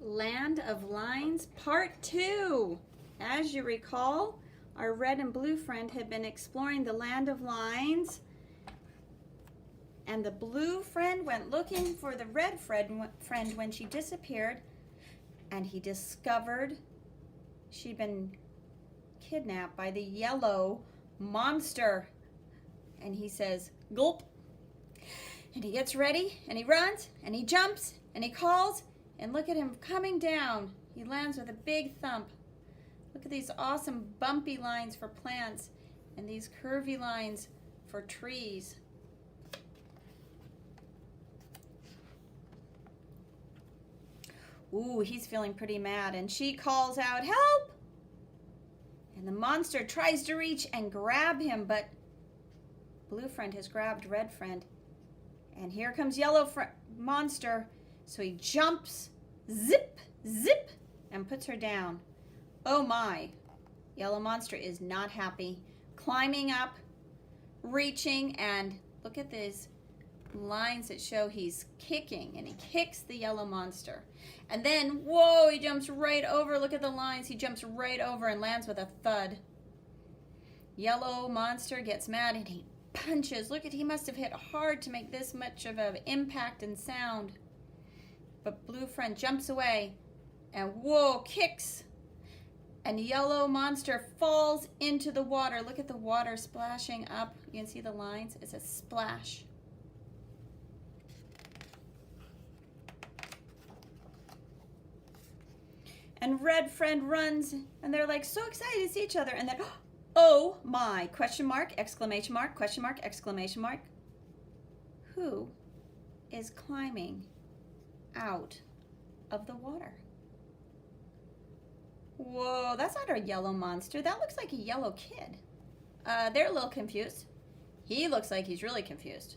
Land of Lines Part 2. As you recall, our red and blue friend had been exploring the Land of Lines, and the blue friend went looking for the red friend when she disappeared, and he discovered she'd been kidnapped by the yellow monster. And he says, "Gulp." And he gets ready, and he runs, and he jumps, and he calls, and look at him coming down. He lands with a big thump. Look at these awesome bumpy lines for plants, and these curvy lines for trees. Ooh, he's feeling pretty mad, and she calls out, "Help!" And the monster tries to reach and grab him, but blue friend has grabbed red friend. And here comes yellow monster. So he jumps, zip, zip, and puts her down. Oh my, yellow monster is not happy. Climbing up, reaching, and look at these lines that show he's kicking, and he kicks the yellow monster. And then, whoa, he jumps right over. Look at the lines. He jumps right over and lands with a thud. Yellow monster gets mad and he punches. Look at, he must have hit hard to make this much of an impact and sound. But blue friend jumps away and whoa, kicks. And yellow monster falls into the water. Look at the water splashing up. You can see the lines. It's a splash. And red friend runs, and they're like so excited to see each other. And then, oh my, question mark, exclamation mark, question mark, exclamation mark. Who is climbing out of the water? Whoa, that's not a yellow monster. That looks like a yellow kid. They're a little confused. He looks like he's really confused.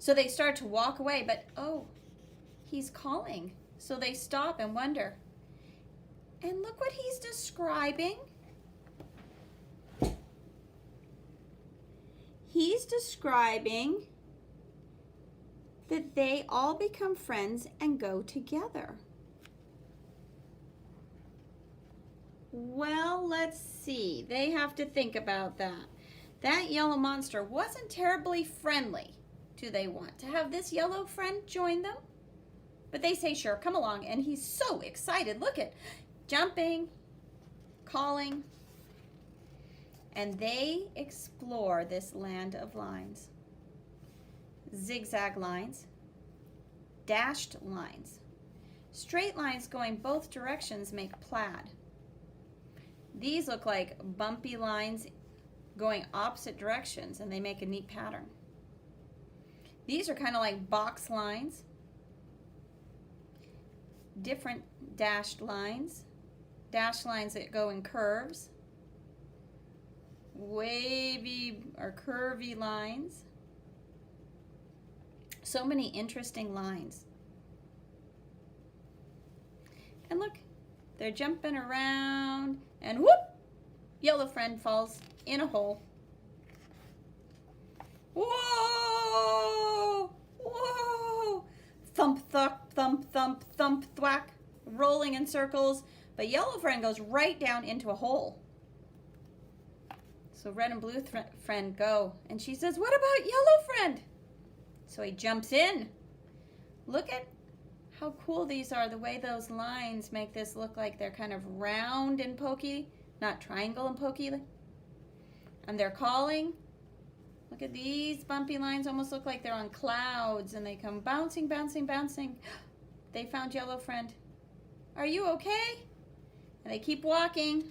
So they start to walk away, but oh, he's calling. So they stop and wonder. And look what he's describing. He's describing that they all become friends and go together. Well, let's see. They have to think about that. That yellow monster wasn't terribly friendly. Do they want to have this yellow friend join them? But they say, sure, come along. And he's so excited. Look at jumping, calling, and they explore this land of lines. Zigzag lines, dashed lines. Straight lines going both directions make plaid. These look like bumpy lines going opposite directions, and they make a neat pattern. These are kind of like box lines, different dashed lines. Dashed lines that go in curves, wavy or curvy lines. So many interesting lines. And look, they're jumping around, and whoop, yellow friend falls in a hole. Whoa, whoa, thump, thump, thump, thump, thump, thwack, rolling in circles. But yellow friend goes right down into a hole. So red and blue friend go. And she says, what about yellow friend? So he jumps in. Look at how cool these are. The way those lines make this look like they're kind of round and pokey, not triangle and pokey. And they're calling. Look at these bumpy lines, almost look like they're on clouds. And they come bouncing, bouncing, bouncing. They found yellow friend. Are you okay? And they keep walking.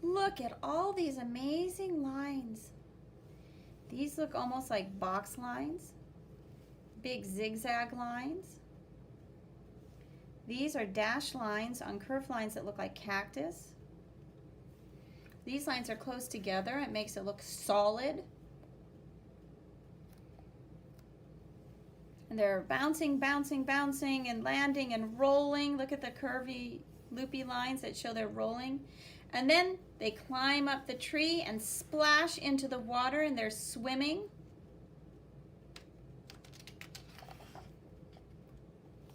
Look at all these amazing lines. These look almost like box lines, big zigzag lines. These are dashed lines on curved lines that look like cactus. These lines are close together. It makes it look solid. And they're bouncing, bouncing, bouncing, and landing and rolling. Look at the curvy, loopy lines that show they're rolling. And then they climb up the tree and splash into the water, and they're swimming.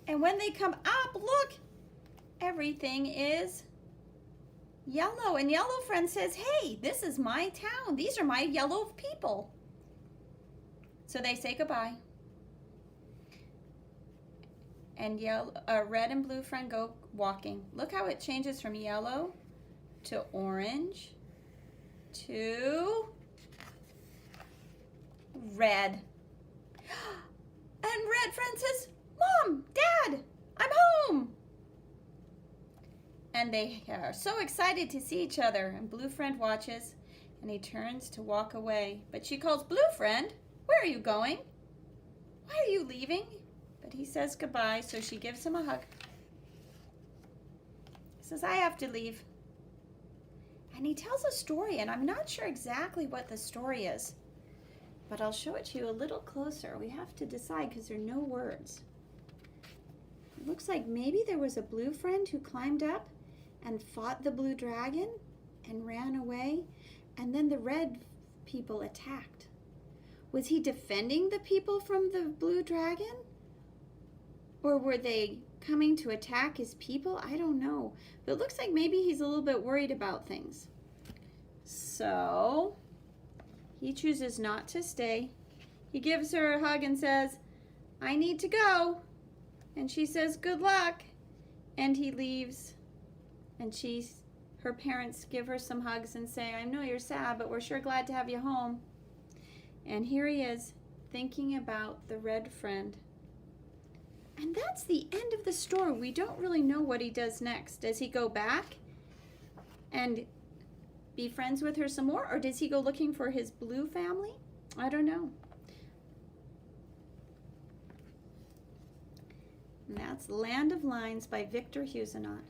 And when they come up, look, everything is yellow. And Yellow Friend says, hey, this is my town. These are my yellow people. So they say goodbye. And Red and Blue Friend go walking. Look how it changes from yellow to orange to red. And Red Friend says, Mom, Dad, I'm home. And they are so excited to see each other. And Blue Friend watches, and he turns to walk away. But she calls, Blue Friend, where are you going? Why are you leaving? But he says goodbye, so she gives him a hug. He says, I have to leave. And he tells a story, and I'm not sure exactly what the story is, but I'll show it to you a little closer. We have to decide because there are no words. It looks like maybe there was a blue friend who climbed up and fought the blue dragon and ran away, and then the red people attacked. Was he defending the people from the blue dragon? Or were they coming to attack his people? I don't know. But it looks like maybe he's a little bit worried about things. So he chooses not to stay. He gives her a hug and says, I need to go. And she says, good luck. And he leaves. And her parents give her some hugs and say, I know you're sad, but we're sure glad to have you home. And here he is, thinking about the red friend. And that's the end of the story. We don't really know what he does next. Does he go back and be friends with her some more? Or does he go looking for his blue family? I don't know. And that's Land of Lines by Victor Hussenot.